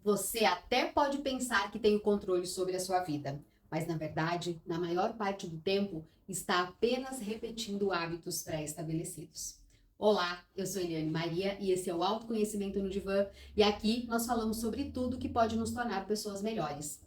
Você até pode pensar que tem o controle sobre a sua vida, mas na verdade, na maior parte do tempo, está apenas repetindo hábitos pré-estabelecidos. Olá, eu sou Eliane Maria e esse é o Autoconhecimento no Divã, e aqui nós falamos sobre tudo que pode nos tornar pessoas melhores.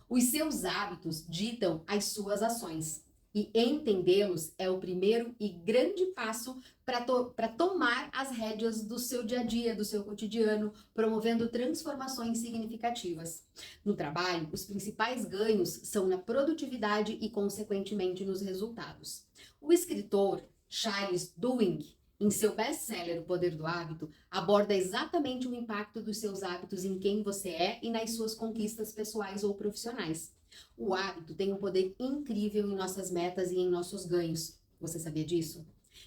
Os seus hábitos ditam as suas ações. E entendê-los é o primeiro e grande passo para tomar as rédeas do seu dia a dia, do seu cotidiano, promovendo transformações significativas. No trabalho, os principais ganhos são na produtividade e, consequentemente, nos resultados. O escritor Charles Duhigg, em seu best-seller O Poder do Hábito, aborda exatamente o impacto dos seus hábitos em quem você é e nas suas conquistas pessoais ou profissionais. O hábito tem um poder incrível em nossas metas e em nossos ganhos. Você sabia disso?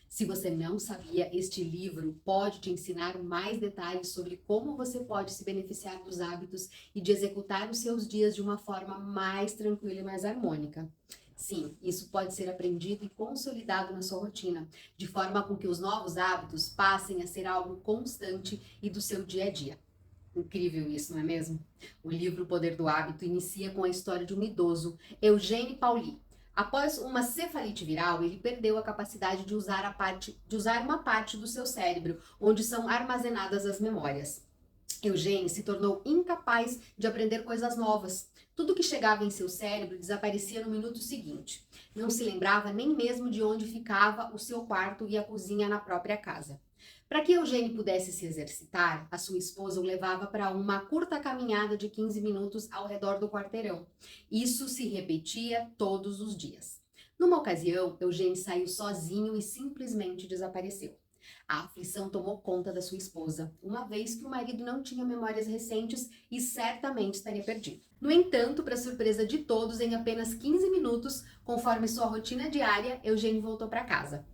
Se você não sabia, este livro pode te ensinar mais detalhes sobre como você pode se beneficiar dos hábitos e de executar os seus dias de uma forma mais tranquila e mais harmônica. Sim, isso pode ser aprendido e consolidado na sua rotina, de forma com que os novos hábitos passem a ser algo constante e do seu dia a dia. Incrível isso, não é mesmo? O livro O Poder do Hábito inicia com a história de um idoso, Eugene Pauli. Após uma cefalite viral, ele perdeu a capacidade de usar uma parte do seu cérebro, onde são armazenadas as memórias. Eugene se tornou incapaz de aprender coisas novas. Tudo que chegava em seu cérebro desaparecia no minuto seguinte. Não se lembrava nem mesmo de onde ficava o seu quarto e a cozinha na própria casa. Para que Eugênio pudesse se exercitar, a sua esposa o levava para uma curta caminhada de 15 minutos ao redor do quarteirão. Isso se repetia todos os dias. Numa ocasião, Eugênio saiu sozinho e simplesmente desapareceu. A aflição tomou conta da sua esposa, uma vez que o marido não tinha memórias recentes e certamente estaria perdido. No entanto, para surpresa de todos, em apenas 15 minutos, conforme sua rotina diária, Eugênio voltou para casa.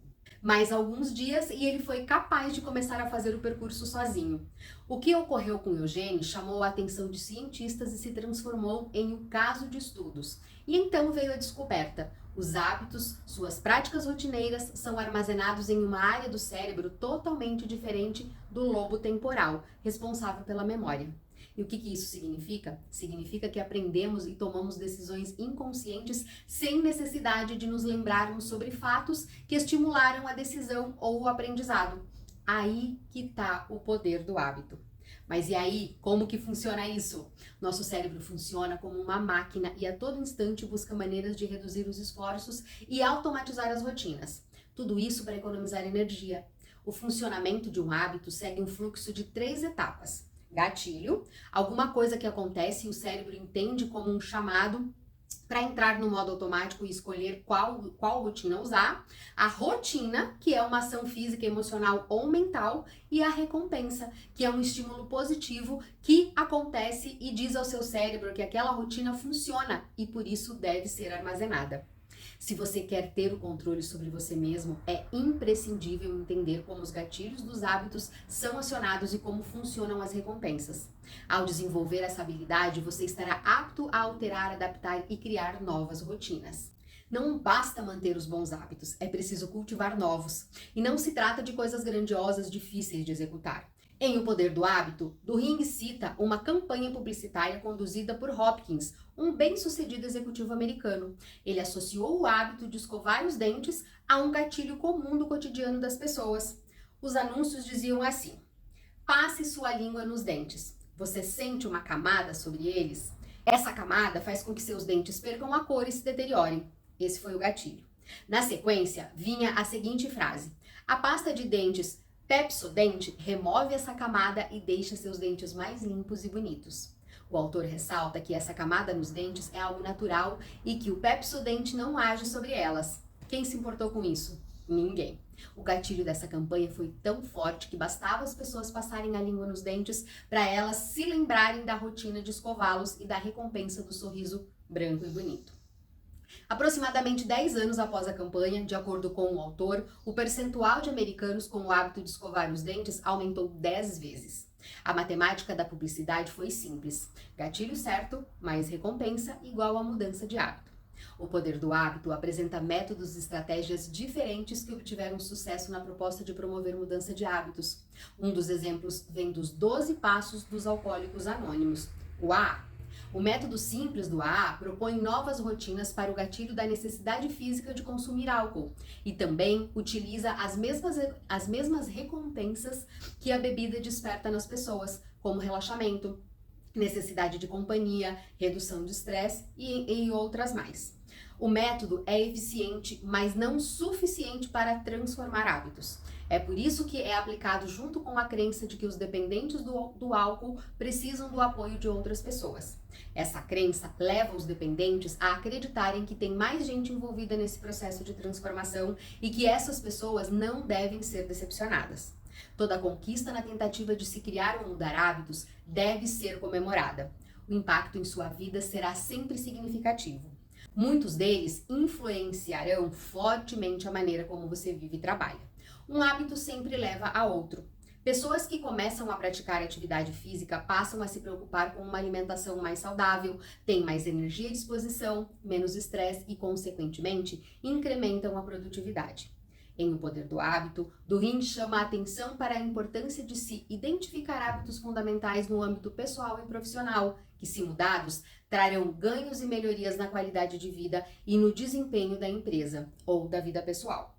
Mais alguns dias e ele foi capaz de começar a fazer o percurso sozinho. O que ocorreu com Eugênio chamou a atenção de cientistas e se transformou em um caso de estudos. E então veio a descoberta. Os hábitos, suas práticas rotineiras, são armazenados em uma área do cérebro totalmente diferente do lobo temporal, responsável pela memória. E o que isso significa? Significa que aprendemos e tomamos decisões inconscientes sem necessidade de nos lembrarmos sobre fatos que estimularam a decisão ou o aprendizado. Aí que está o poder do hábito. Mas e aí, como que funciona isso? Nosso cérebro funciona como uma máquina e a todo instante busca maneiras de reduzir os esforços e automatizar as rotinas. Tudo isso para economizar energia. O funcionamento de um hábito segue um fluxo de 3 etapas. Gatilho, alguma coisa que acontece e o cérebro entende como um chamado para entrar no modo automático e escolher qual rotina usar. A rotina, que é uma ação física, emocional ou mental. E a recompensa, que é um estímulo positivo que acontece e diz ao seu cérebro que aquela rotina funciona e por isso deve ser armazenada. Se você quer ter o controle sobre você mesmo, é imprescindível entender como os gatilhos dos hábitos são acionados e como funcionam as recompensas. Ao desenvolver essa habilidade, você estará apto a alterar, adaptar e criar novas rotinas. Não basta manter os bons hábitos, é preciso cultivar novos. E não se trata de coisas grandiosas, difíceis de executar. Em O Poder do Hábito, Duhigg cita uma campanha publicitária conduzida por Hopkins, um bem-sucedido executivo americano. Ele associou o hábito de escovar os dentes a um gatilho comum do cotidiano das pessoas. Os anúncios diziam assim: passe sua língua nos dentes. Você sente uma camada sobre eles? Essa camada faz com que seus dentes percam a cor e se deteriorem. Esse foi o gatilho. Na sequência, vinha a seguinte frase: a pasta de dentes Pepsodent remove essa camada e deixa seus dentes mais limpos e bonitos. O autor ressalta que essa camada nos dentes é algo natural e que o Pepsodent não age sobre elas. Quem se importou com isso? Ninguém. O gatilho dessa campanha foi tão forte que bastava as pessoas passarem a língua nos dentes para elas se lembrarem da rotina de escová-los e da recompensa do sorriso branco e bonito. Aproximadamente 10 anos após a campanha, de acordo com o autor, o percentual de americanos com o hábito de escovar os dentes aumentou 10 vezes. A matemática da publicidade foi simples: gatilho certo mais recompensa igual a mudança de hábito. O Poder do Hábito apresenta métodos e estratégias diferentes que obtiveram sucesso na proposta de promover mudança de hábitos. Um dos exemplos vem dos 12 Passos dos Alcoólicos Anônimos. O AA. O método simples do AA propõe novas rotinas para o gatilho da necessidade física de consumir álcool e também utiliza as mesmas recompensas que a bebida desperta nas pessoas, como relaxamento, necessidade de companhia, redução de estresse e outras mais. O método é eficiente, mas não suficiente para transformar hábitos. É por isso que é aplicado junto com a crença de que os dependentes do álcool precisam do apoio de outras pessoas. Essa crença leva os dependentes a acreditarem que tem mais gente envolvida nesse processo de transformação e que essas pessoas não devem ser decepcionadas. Toda conquista na tentativa de se criar ou mudar hábitos deve ser comemorada. O impacto em sua vida será sempre significativo. Muitos deles influenciarão fortemente a maneira como você vive e trabalha. Um hábito sempre leva a outro. Pessoas que começam a praticar atividade física passam a se preocupar com uma alimentação mais saudável, têm mais energia e disposição, menos estresse e, consequentemente, incrementam a produtividade. Em O Poder do Hábito, Durin chama a atenção para a importância de se identificar hábitos fundamentais no âmbito pessoal e profissional, que, se mudados, trarão ganhos e melhorias na qualidade de vida e no desempenho da empresa ou da vida pessoal.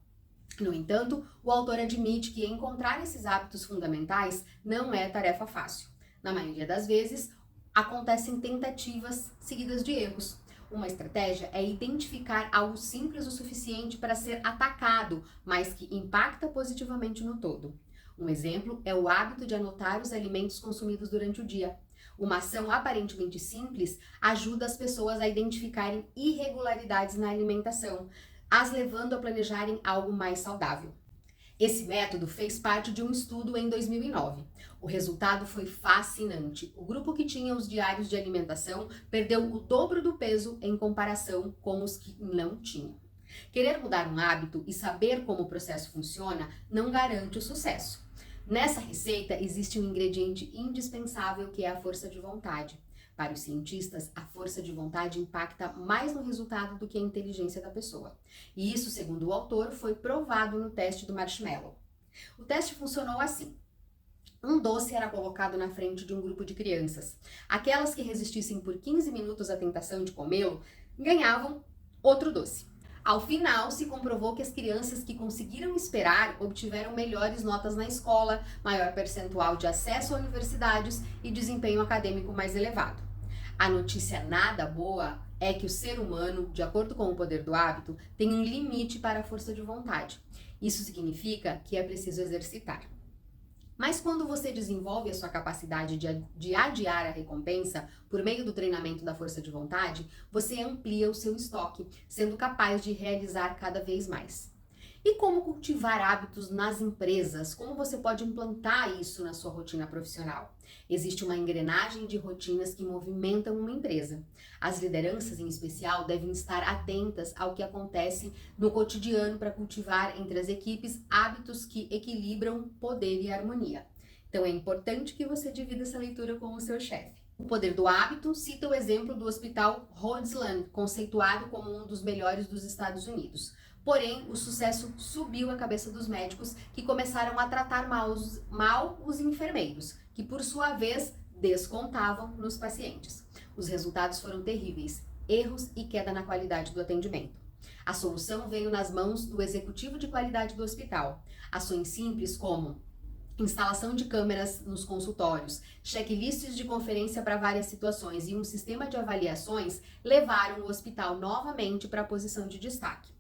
No entanto, o autor admite que encontrar esses hábitos fundamentais não é tarefa fácil. Na maioria das vezes, acontecem tentativas seguidas de erros. Uma estratégia é identificar algo simples o suficiente para ser atacado, mas que impacta positivamente no todo. Um exemplo é o hábito de anotar os alimentos consumidos durante o dia. Uma ação aparentemente simples ajuda as pessoas a identificarem irregularidades na alimentação, as levando a planejarem algo mais saudável. Esse método fez parte de um estudo em 2009. O resultado foi fascinante. O grupo que tinha os diários de alimentação perdeu o dobro do peso em comparação com os que não tinham. Querer mudar um hábito e saber como o processo funciona não garante o sucesso. Nessa receita existe um ingrediente indispensável que é a força de vontade. Para os cientistas, a força de vontade impacta mais no resultado do que a inteligência da pessoa. E isso, segundo o autor, foi provado no teste do marshmallow. O teste funcionou assim. Um doce era colocado na frente de um grupo de crianças. Aquelas que resistissem por 15 minutos à tentação de comê-lo, ganhavam outro doce. Ao final, se comprovou que as crianças que conseguiram esperar obtiveram melhores notas na escola, maior percentual de acesso a universidades e desempenho acadêmico mais elevado. A notícia nada boa é que o ser humano, de acordo com O Poder do Hábito, tem um limite para a força de vontade. Isso significa que é preciso exercitar. Mas quando você desenvolve a sua capacidade de adiar a recompensa por meio do treinamento da força de vontade, você amplia o seu estoque, sendo capaz de realizar cada vez mais. E como cultivar hábitos nas empresas? Como você pode implantar isso na sua rotina profissional? Existe uma engrenagem de rotinas que movimentam uma empresa. As lideranças, em especial, devem estar atentas ao que acontece no cotidiano para cultivar entre as equipes hábitos que equilibram poder e harmonia. Então é importante que você divida essa leitura com o seu chefe. O Poder do Hábito cita o exemplo do Hospital Roseland, conceituado como um dos melhores dos Estados Unidos. Porém, o sucesso subiu a cabeça dos médicos, que começaram a tratar mal os enfermeiros, que por sua vez descontavam nos pacientes. Os resultados foram terríveis, erros e queda na qualidade do atendimento. A solução veio nas mãos do executivo de qualidade do hospital. Ações simples como instalação de câmeras nos consultórios, checklists de conferência para várias situações e um sistema de avaliações levaram o hospital novamente para a posição de destaque.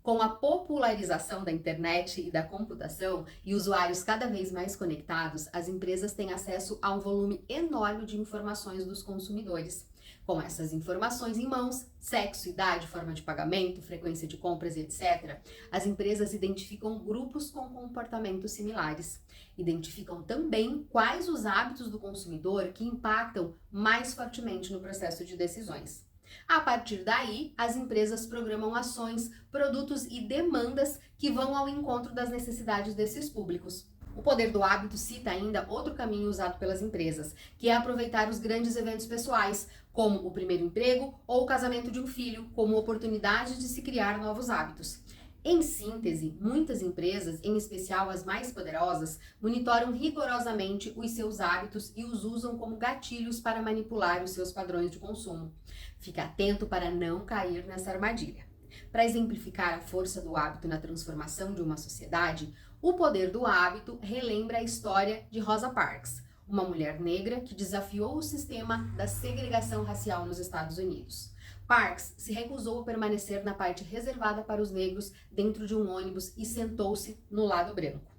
Com a popularização da internet e da computação e usuários cada vez mais conectados, as empresas têm acesso a um volume enorme de informações dos consumidores. Com essas informações em mãos, sexo, idade, forma de pagamento, frequência de compras, etc., as empresas identificam grupos com comportamentos similares. Identificam também quais os hábitos do consumidor que impactam mais fortemente no processo de decisões. A partir daí, as empresas programam ações, produtos e demandas que vão ao encontro das necessidades desses públicos. O Poder do Hábito cita ainda outro caminho usado pelas empresas, que é aproveitar os grandes eventos pessoais, como o primeiro emprego ou o casamento de um filho, como oportunidade de se criar novos hábitos. Em síntese, muitas empresas, em especial as mais poderosas, monitoram rigorosamente os seus hábitos e os usam como gatilhos para manipular os seus padrões de consumo. Fique atento para não cair nessa armadilha. Para exemplificar a força do hábito na transformação de uma sociedade, O Poder do Hábito relembra a história de Rosa Parks, uma mulher negra que desafiou o sistema da segregação racial nos Estados Unidos. Parks se recusou a permanecer na parte reservada para os negros dentro de um ônibus e sentou-se no lado branco.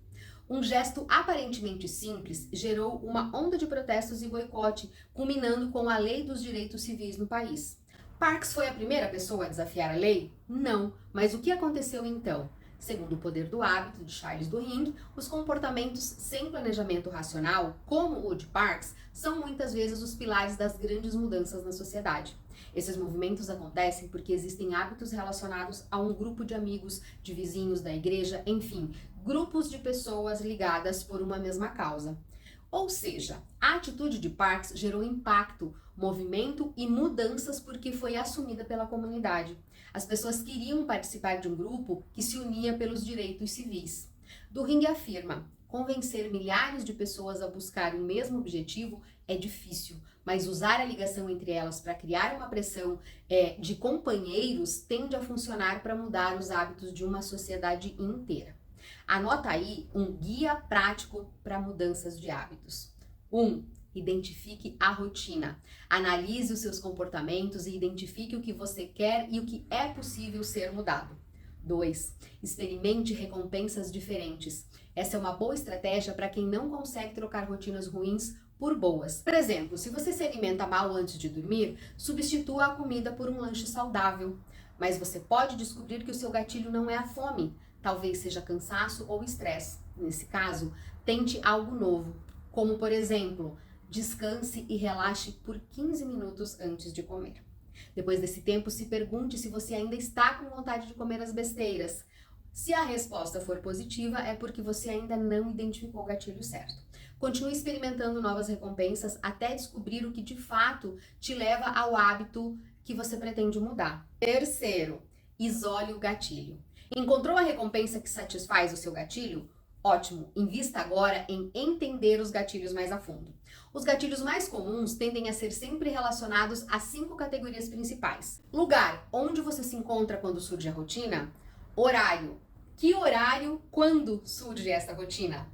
Um gesto aparentemente simples gerou uma onda de protestos e boicote, culminando com a Lei dos Direitos Civis no país. Parks foi a primeira pessoa a desafiar a lei? Não, mas o que aconteceu então? Segundo O Poder do Hábito, de Charles Duhigg, os comportamentos sem planejamento racional, como o de Parks, são muitas vezes os pilares das grandes mudanças na sociedade. Esses movimentos acontecem porque existem hábitos relacionados a um grupo de amigos, de vizinhos, da igreja, enfim, grupos de pessoas ligadas por uma mesma causa. Ou seja, a atitude de Parks gerou impacto, movimento e mudanças porque foi assumida pela comunidade. As pessoas queriam participar de um grupo que se unia pelos direitos civis. Duhigg afirma: convencer milhares de pessoas a buscar o mesmo objetivo é difícil, mas usar a ligação entre elas para criar uma pressão de companheiros tende a funcionar para mudar os hábitos de uma sociedade inteira. Anota aí um guia prático para mudanças de hábitos. 1. Identifique a rotina. Analise os seus comportamentos e identifique o que você quer e o que é possível ser mudado. 2. Experimente recompensas diferentes. Essa é uma boa estratégia para quem não consegue trocar rotinas ruins por boas. Por exemplo, se você se alimenta mal antes de dormir, substitua a comida por um lanche saudável. Mas você pode descobrir que o seu gatilho não é a fome, talvez seja cansaço ou estresse. Nesse caso, tente algo novo, como por exemplo, descanse e relaxe por 15 minutos antes de comer. Depois desse tempo, se pergunte se você ainda está com vontade de comer as besteiras. Se a resposta for positiva, é porque você ainda não identificou o gatilho certo. Continue experimentando novas recompensas até descobrir o que de fato te leva ao hábito que você pretende mudar. 3º, isole o gatilho. Encontrou a recompensa que satisfaz o seu gatilho? Ótimo! Invista agora em entender os gatilhos mais a fundo. Os gatilhos mais comuns tendem a ser sempre relacionados a 5 categorias principais. Lugar, onde você se encontra quando surge a rotina? Horário, que horário, quando surge essa rotina?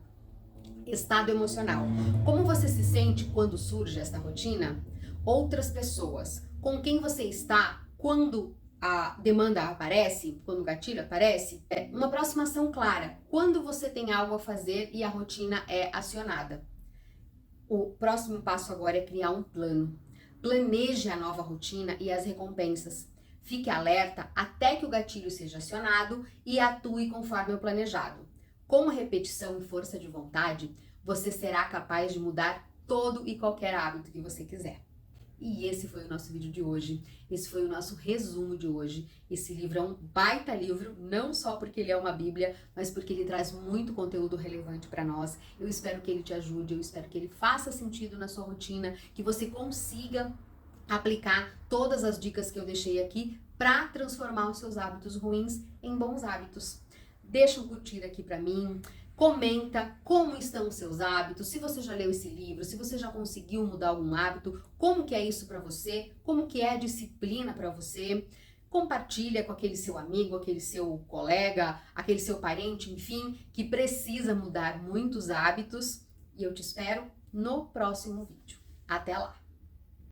Estado emocional, como você se sente quando surge essa rotina? Outras pessoas, com quem você está quando a demanda aparece, quando o gatilho aparece? Uma aproximação clara, quando você tem algo a fazer e a rotina é acionada. O próximo passo agora é criar um plano. Planeje a nova rotina e as recompensas. Fique alerta até que o gatilho seja acionado e atue conforme o planejado. Com repetição e força de vontade, você será capaz de mudar todo e qualquer hábito que você quiser. E esse foi o nosso vídeo de hoje, esse foi o nosso resumo de hoje. Esse livro é um baita livro, não só porque ele é uma bíblia, mas porque ele traz muito conteúdo relevante para nós. Eu espero que ele te ajude, eu espero que ele faça sentido na sua rotina, que você consiga aplicar todas as dicas que eu deixei aqui para transformar os seus hábitos ruins em bons hábitos. Deixa um curtir aqui para mim. Comenta como estão os seus hábitos, se você já leu esse livro, se você já conseguiu mudar algum hábito, como que é isso para você, como que é a disciplina para você. Compartilha com aquele seu amigo, aquele seu colega, aquele seu parente, enfim, que precisa mudar muitos hábitos. E eu te espero no próximo vídeo. Até lá!